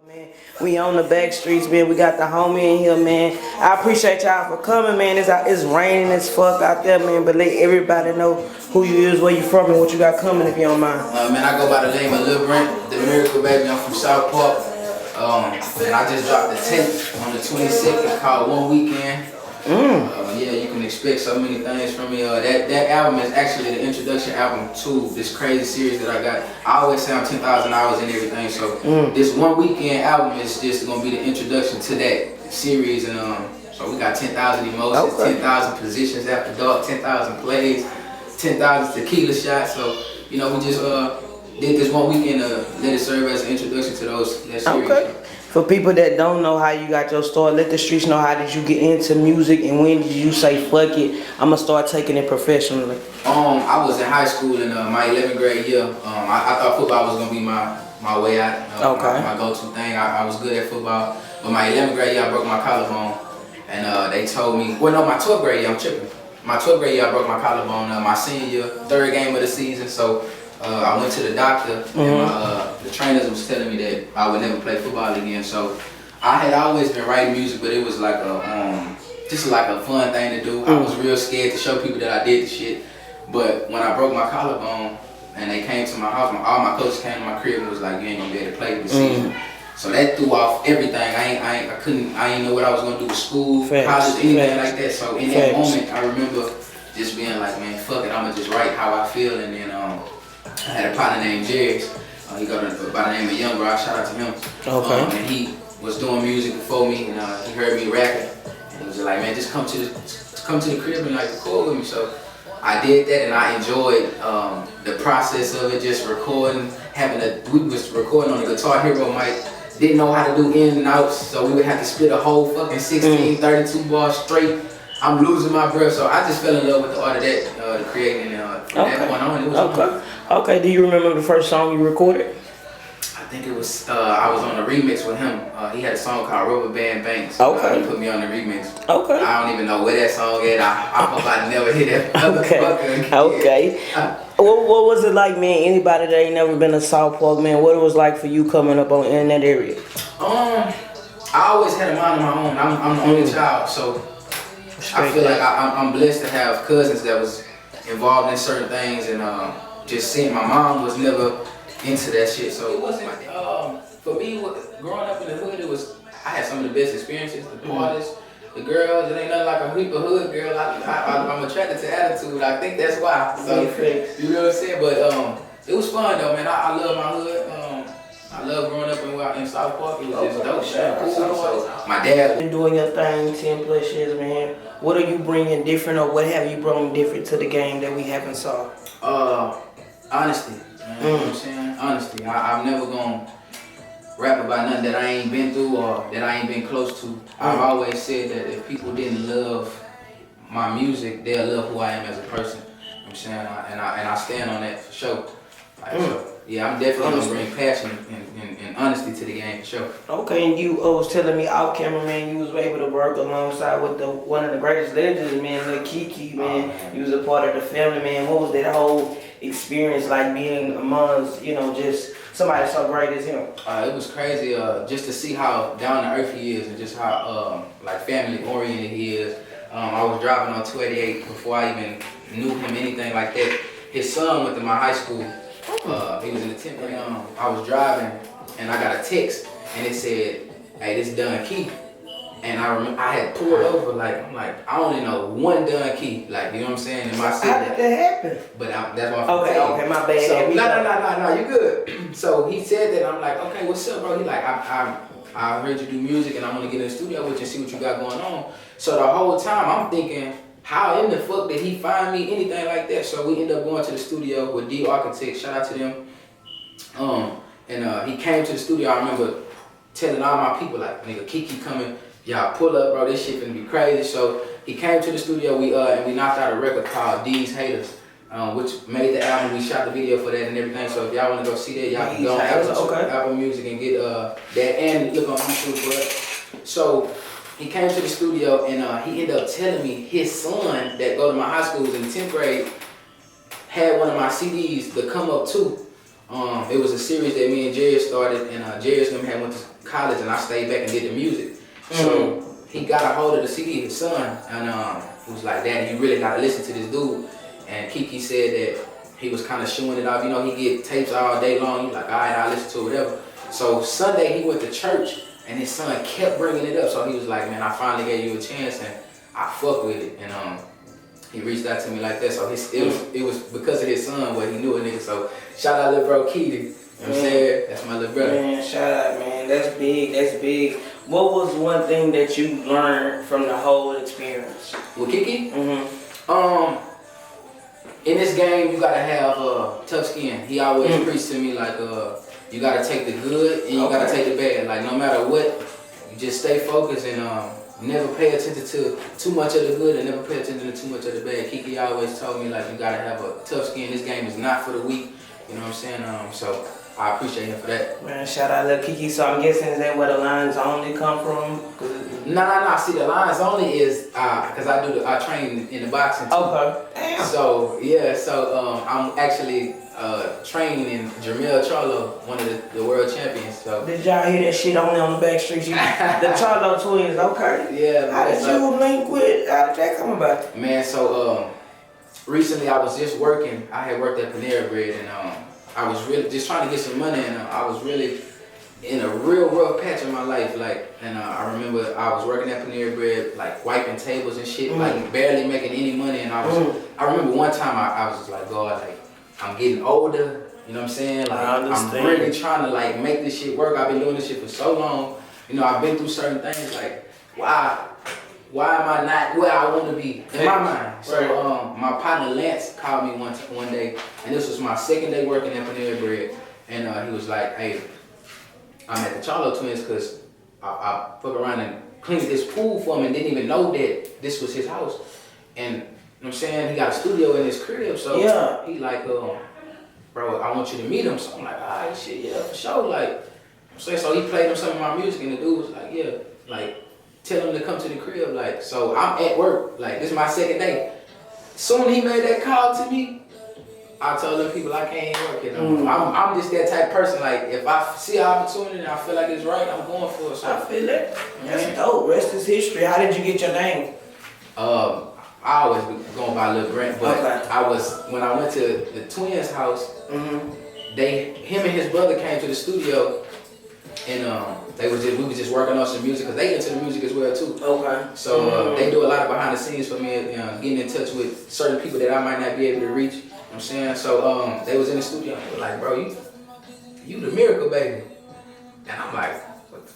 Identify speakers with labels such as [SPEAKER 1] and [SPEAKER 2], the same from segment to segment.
[SPEAKER 1] Man, we on the back streets, man. We got the homie in here, man. I appreciate y'all for coming, man. It's raining as fuck out there, man. But let everybody know who you is, where you from, and what you got coming, if you don't mind.
[SPEAKER 2] Man, I go by the name of LiL Brent, the Miracle Baby. I'm from South Park. And I just dropped a tape on the 22nd called One Weekend. Yeah, you can expect so many things from me. That album is actually the introduction album to this crazy series that I got. I always say I'm 10,000 hours and everything, so this One Weekend album is just gonna be the introduction to that series. And so we got 10,000 emotions, 10,000 positions after dark, 10,000 plays, 10,000 tequila shots. So you know, we just did this One Weekend to let it serve as an introduction to that series.
[SPEAKER 1] Okay. For people that don't know how you got your start, let the streets know how did you get into music and when did you say fuck it, I'm gonna start taking it professionally.
[SPEAKER 2] I was in high school in my 11th grade year. I thought football was gonna be my way out, my go-to thing. I was good at football, but my 11th grade year I broke my collarbone, and they told me, well no, my 12th grade year, I'm tripping. My 12th grade year I broke my collarbone. My senior year, third game of the season, so. I went to the doctor, and the trainers was telling me that I would never play football again. So I had always been writing music, but it was like a just like a fun thing to do. I was real scared to show people that I did the shit. But when I broke my collarbone and they came to my house, all my coaches came to my crib and was like, "You ain't gonna be able to play this season." So that threw off everything. I didn't know what I was gonna do with school, college, anything like that. So in that moment, I remember just being like, "Man, fuck it, I'ma just write how I feel." And then I had a partner named Jerry. He go by the name of Young Rock. Shout out to him. Okay. And he was doing music before me, and he heard me rapping, and he was like, "Man, just come to the crib and like record with me." So I did that, and I enjoyed the process of it. Just recording, we was recording on the Guitar Hero mic. Didn't know how to do in and outs, so we would have to spit a whole fucking 16, 32 bars straight. I'm losing my breath, so I just fell in love with the art of that, the creating, and from that point on, it was
[SPEAKER 1] Okay, do you remember the first song you recorded?
[SPEAKER 2] I think it was, I was on a remix with him. He had a song called Rubber Band Banks. He put me on the remix. Okay. I don't even know where that song is. I hope I never hit that motherfucker again.
[SPEAKER 1] Okay. What was it like, man? Anybody that ain't never been to South Park, man, what it was like for you coming up in that area?
[SPEAKER 2] I always had a mind of my own. I'm the only child, so I feel like I'm blessed to have cousins that was involved in certain things, and just seeing my mom was never into that shit. So it wasn't for me. Growing up in the hood, I had some of the best experiences. The parties, the girls. It ain't nothing like a hood girl. I'm attracted to attitude. I think that's why. So, you know what I'm saying? But it was fun though, man. I love my hood. I love growing up in South Park. It was just dope shit. Cool. So my dad
[SPEAKER 1] been doing your thing 10 plus years, man. What are you bringing different, or what have you brought different to the game that we haven't saw?
[SPEAKER 2] Honesty. Man, you know what I'm saying? Honesty. I'm never gonna rap about nothing that I ain't been through or that I ain't been close to. I've always said that if people didn't love my music, they'll love who I am as a person. You know what I'm saying? And I stand on that for sure. So, yeah, I'm definitely gonna bring passion and honesty to the game for sure.
[SPEAKER 1] Okay, and you was telling me off camera, man, you was able to work alongside with one of the greatest legends, man, LIL KEKE, man. You was a part of the family, man. What was that whole experience like being amongst, you know, just somebody so great as him?
[SPEAKER 2] It was crazy, just to see how down to earth he is and just how like family oriented he is. I was driving on 288 before I even knew him anything like that. His son went to my high school. He was in the 10th grade. I was driving and I got a text and it said, "Hey, this Dun Key." And I remember I had pulled over, I'm like, I only know one Dun Key, like, you know what I'm saying, in my city.
[SPEAKER 1] How did that happen?
[SPEAKER 2] But that's why I'm
[SPEAKER 1] okay, my bad.
[SPEAKER 2] So, no, you good. So he said that, I'm like, okay, what's up, bro? He like, I heard you do music and I want to get in the studio with you and see what you got going on. So the whole time I'm thinking, how in the fuck did he find me, anything like that? So we ended up going to the studio with D Architects, shout out to them. And he came to the studio. I remember telling all my people, like, nigga, Keke coming, y'all pull up, bro, this shit finna be crazy. So he came to the studio, and we knocked out a record called These Haters, which made the album. We shot the video for that and everything. So if y'all wanna go see that, y'all can go on Apple Music and get that, and look on YouTube for it. So he came to the studio and he ended up telling me his son that go to my high school was in the 10th grade had one of my CDs to come up too. It was a series that me and Jerry started, and Jerry's them had went to college, and I stayed back and did the music. So he got a hold of the CD, his son, and he was like, "Daddy, you really gotta listen to this dude." And Keke said that he was kind of showing it off. You know, he get tapes all day long. He's like, "All right, I'll listen to it, whatever." So Sunday he went to church, and his son kept bringing it up. So he was like, "Man, I finally gave you a chance, and I fuck with it." And he reached out to me like that. So it was because of his son, but he knew a nigga. So shout out little bro Keely. You know what I'm saying? That's my little brother.
[SPEAKER 1] Man, shout out, man. That's big. That's big. What was one thing that you learned from the whole experience?
[SPEAKER 2] With Keke? In this game, you gotta have tough skin. He always preached to me like, you gotta take the good and you gotta take the bad. Like no matter what, you just stay focused and never pay attention to too much of the good and never pay attention to too much of the bad. Keke always told me like you gotta have a tough skin. This game is not for the weak. You know what I'm saying? So I appreciate him for that.
[SPEAKER 1] Man, shout out LIL KEKE. So I'm guessing is that where the lines only come from?
[SPEAKER 2] Nah. See, the lines only is because I train in the boxing too.
[SPEAKER 1] Okay. Damn.
[SPEAKER 2] So yeah, I'm actually training in Jamil Charlo, one of the world champions. So
[SPEAKER 1] did y'all hear that shit only on the back streets? The Charlo twins, okay.
[SPEAKER 2] Yeah, man.
[SPEAKER 1] How did you link with? How did that come about?
[SPEAKER 2] Man, so recently I was just working. I had worked at Panera Bread, and I was really just trying to get some money, and I was really in a real rough patch in my life. I remember I was working at Panera Bread, like wiping tables and shit, like barely making any money. And I remember one time I was just like, God, like I'm getting older. You know what I'm saying? Like I'm really trying to like make this shit work. I've been doing this shit for so long. You know, I've been through certain things. Like, why am I not where I want to be in my mind? So my partner Lance called me one day, and this was my second day working at Panera Bread, and he was like, "Hey, I'm at the Charlo twins because I fuck around and cleaned this pool for him and didn't even know that this was his house." And you know what I'm saying, he got a studio in his crib, so he like, "Bro, I want you to meet him." So I'm like, "All right, shit, yeah, for sure." Like, so he played him some of my music, and the dude was like, "Yeah, like." Tell him to come to the crib, like, so I'm at work, like, this is my second day. Soon he made that call to me, I told them people I can't work it. I'm just that type of person, like, if I see an opportunity and I feel like it's right, I'm going for it. So.
[SPEAKER 1] I feel it. That's dope. Rest is history. How did you get your name?
[SPEAKER 2] I always been going by LiL Brent, but when I went to the twins' house, him and his brother came to the studio, and we was just working on some music because they into the music as well too. Okay. So they do a lot of behind the scenes for me, getting in touch with certain people that I might not be able to reach. You know what I'm saying? So they was in the studio and they were like, "Bro, you the miracle baby." And I'm like,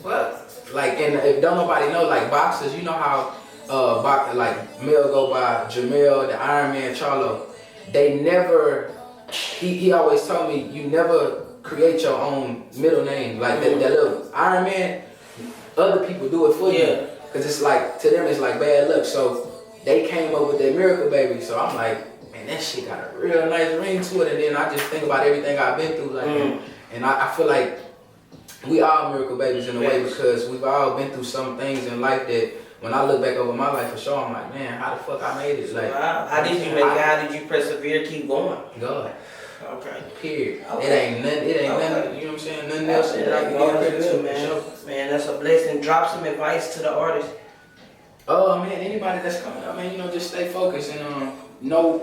[SPEAKER 2] what? Like, and if don't nobody know, like boxers, you know how like Mel go by Jamel, the Iron Man, Charlo. They never. He always told me, you never create your own middle name. Like that little Iron Man, other people do it for you. Cause it's like, to them it's like bad luck. So they came up with that miracle baby. So I'm like, man, that shit got a real nice ring to it. And then I just think about everything I've been through. Like, and I feel like we all miracle babies in a way because we've all been through some things in life that when I look back over my life for sure, I'm like, man, how the fuck I made it? Like,
[SPEAKER 1] how did you make it? How did you persevere, keep going?
[SPEAKER 2] God.
[SPEAKER 1] Okay.
[SPEAKER 2] Period. Okay. It ain't nothing, you know what I'm saying? Nothing else that I can get credit to,
[SPEAKER 1] man. Man, that's a blessing. Drop some advice to the artist.
[SPEAKER 2] Man, anybody that's coming up, man, you know, just stay focused and know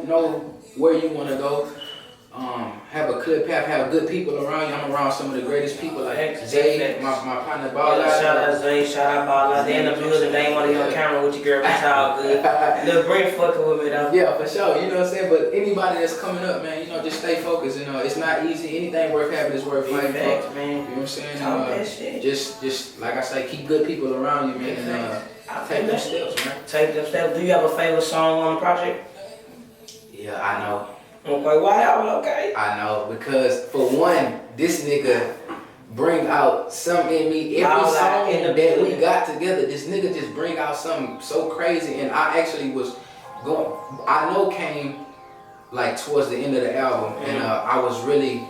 [SPEAKER 2] where you want to go. Have a clear path, have good people around you. I'm around some of the greatest people like Zay, my partner Bala.
[SPEAKER 1] Shout out Zay, shout out Bala. They in the building, they ain't want to be on camera with your girl, it's all good. LiL Brent fucking with me though.
[SPEAKER 2] Yeah, for sure, you know what I'm saying? But anybody that's coming up, man, you know, just stay focused. You know, it's not easy. Anything worth having is worth fighting for.
[SPEAKER 1] Man.
[SPEAKER 2] You know what I'm saying?
[SPEAKER 1] Talk that shit.
[SPEAKER 2] Just like I say, keep good people around you, man, and take them steps, man.
[SPEAKER 1] Take them steps. Do you have a favorite song on the project?
[SPEAKER 2] Yeah, I know.
[SPEAKER 1] Okay, why y'all okay?
[SPEAKER 2] I know, because for one, this nigga bring out something in me. Every song that we got together, this nigga just bring out something so crazy. And I actually was going, I know came like towards the end of the album, and I was really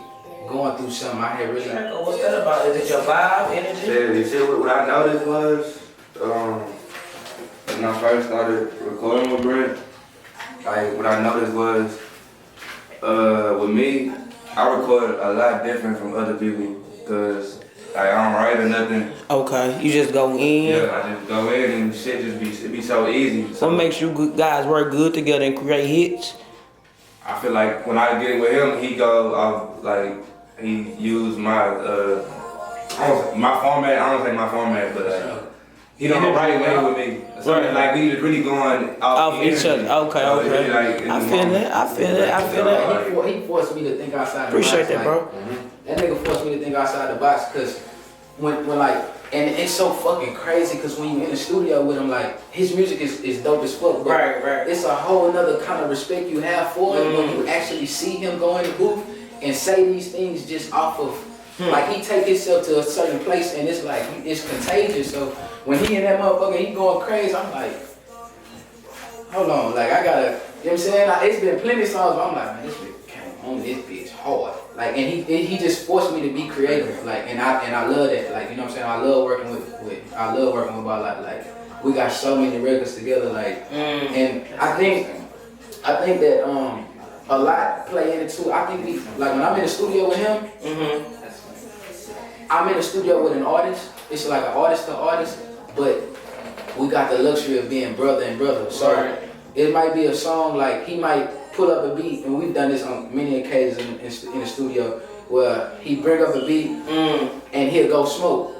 [SPEAKER 2] going through something. I had really.
[SPEAKER 1] What's that about? Is it your vibe, energy?
[SPEAKER 3] Yeah, you see what I noticed was, when I first started recording with Brent, like what I noticed was, with me, I record a lot different from other people because Like I don't write or nothing.
[SPEAKER 1] Okay, you just go in.
[SPEAKER 3] Yeah, I just go in and shit it be so easy. So
[SPEAKER 1] What makes you guys work good together and create hits?
[SPEAKER 3] I feel like when I get with him, he go off like he use my my format. I don't say my format, but he don't right way with me. So like we just really going off
[SPEAKER 1] each other. Okay, okay.
[SPEAKER 3] Like,
[SPEAKER 1] I feel that.
[SPEAKER 2] He forced me to think outside the box.
[SPEAKER 1] Appreciate that, bro.
[SPEAKER 2] That nigga forced me to think outside the box because when like, and it's so fucking crazy because when you in the studio with him, like his music is dope as fuck. But
[SPEAKER 1] Right.
[SPEAKER 2] it's a whole nother kind of respect you have for it when you actually see him go in the booth and say these things just off of. Like he take himself to a certain place and it's like it's contagious. So when he in that motherfucker, he going crazy. I'm like, hold on, like I gotta, you know what I'm saying? Like, it's been plenty of songs, but I'm like, man, this bitch came on this bitch hard. Like, and he just forced me to be creative. Like, and I love that. Like, you know what I'm saying? I love working with Bob. Like we got so many records together. Like, and I think that a lot play in it too. I think we like when I'm in the studio with him. I'm in the studio with an artist. It's like an artist to artist, but we got the luxury of being brother and brother. So it might be a song like he might pull up a beat, and we've done this on many occasions in the studio where he bring up a beat and he'll go smoke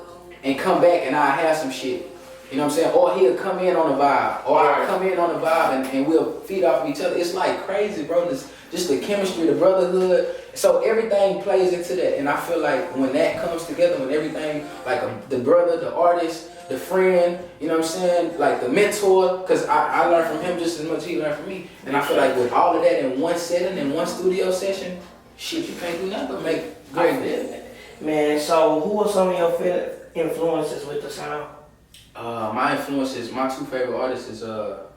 [SPEAKER 2] and come back and I'll have some shit. You know what I'm saying? Or he'll come in on a vibe, or I'll come in on a vibe and we'll feed off of each other. It's like crazy, bro. This just the chemistry, the brotherhood. So everything plays into that, and I feel like when that comes together, when everything, like the brother, the artist, the friend, you know what I'm saying, like the mentor, because I learned from him just as much as he learned from me, and I feel like with all of that in one setting, in one studio session, shit, you can't do nothing but make great music.
[SPEAKER 1] Man, so who are some of your influences with the sound?
[SPEAKER 2] My influences, my two favorite artists is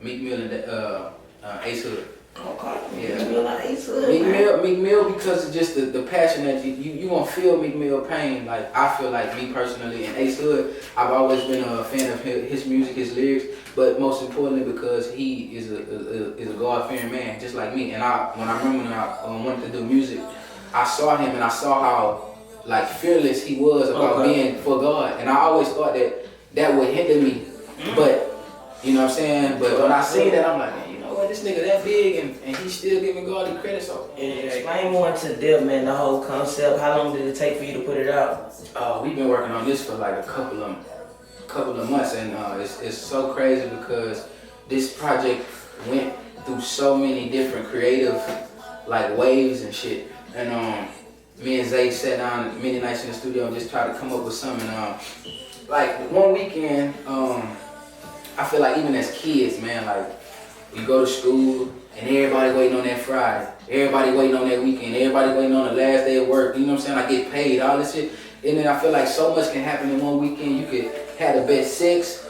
[SPEAKER 2] Meek Mill and Ace Hood.
[SPEAKER 1] Okay.
[SPEAKER 2] Yeah. Meek Mill because of just the passion that you gonna feel Meek Mill pain. Like I feel like me personally and Ace Hood, I've always been a fan of his music, his lyrics, but most importantly because he is a God-fearing man, just like me. And when I wanted to do music, I saw him and I saw how like fearless he was about being for God, and I always thought that would hinder me, but you know what I'm saying. But when I seen that, I'm like, man, you know what, this nigga that big and he's still giving God the credit. So
[SPEAKER 1] explain more into depth, man. The whole concept. How long did it take for you to put it out?
[SPEAKER 2] We've been working on this for like a couple of months, and it's so crazy because this project went through so many different creative like waves and shit. And me and Zay sat down many nights in the studio and just tried to come up with something. Like one weekend, I feel like even as kids, man, like you go to school and everybody waiting on that Friday, everybody waiting on that weekend, everybody waiting on the last day of work, you know what I'm saying? I get paid, all this shit. And then I feel like so much can happen in one weekend. You could have the best sex,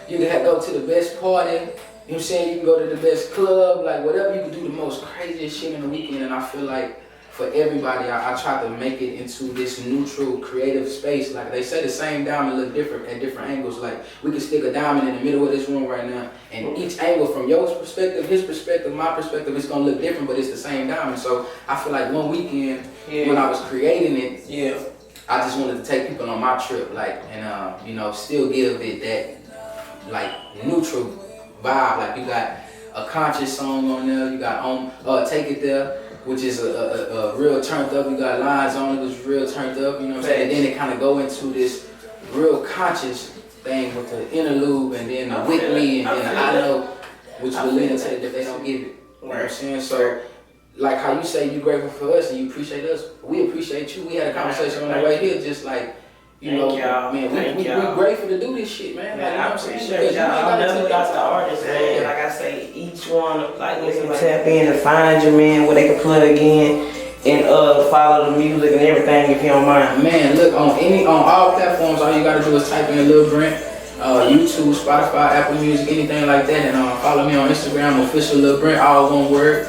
[SPEAKER 2] you could go to the best party, you know what I'm saying? You can go to the best club, like whatever, you can do the most craziest shit in the weekend. And I feel like for everybody, I try to make it into this neutral, creative space. Like they say, the same diamond look different at different angles. Like we could stick a diamond in the middle of this room right now, and each angle from your perspective, his perspective, my perspective, it's gonna look different, but it's the same diamond. So I feel like one weekend when I was creating it, I just wanted to take people on my trip, like, and you know, still give it that like neutral vibe. Like you got a conscious song on there, you got Take It There, which is a real turned up. You got Lines on it, which is real turned up, you know what I'm saying? And then it kind of go into this real conscious thing with the interlude, and then the With Me, and then the I Know, which will lead into it if they don't give it. You know what I'm saying? So, like how you say you grateful for us and you appreciate us, we appreciate you. We had a conversation on the way here, just like, you know, man, we grateful to do this shit, man. Like, you know what I'm saying?
[SPEAKER 1] Y'all never got the artists, man. Like I say, each one, like, they can tap in and find you, man, where they can plug in and follow the music and everything if you don't mind.
[SPEAKER 2] Man, look, on all platforms, all you gotta do is type in LiL Brent, YouTube, Spotify, Apple Music, anything like that, and follow me on Instagram, official LiL Brent, all one word.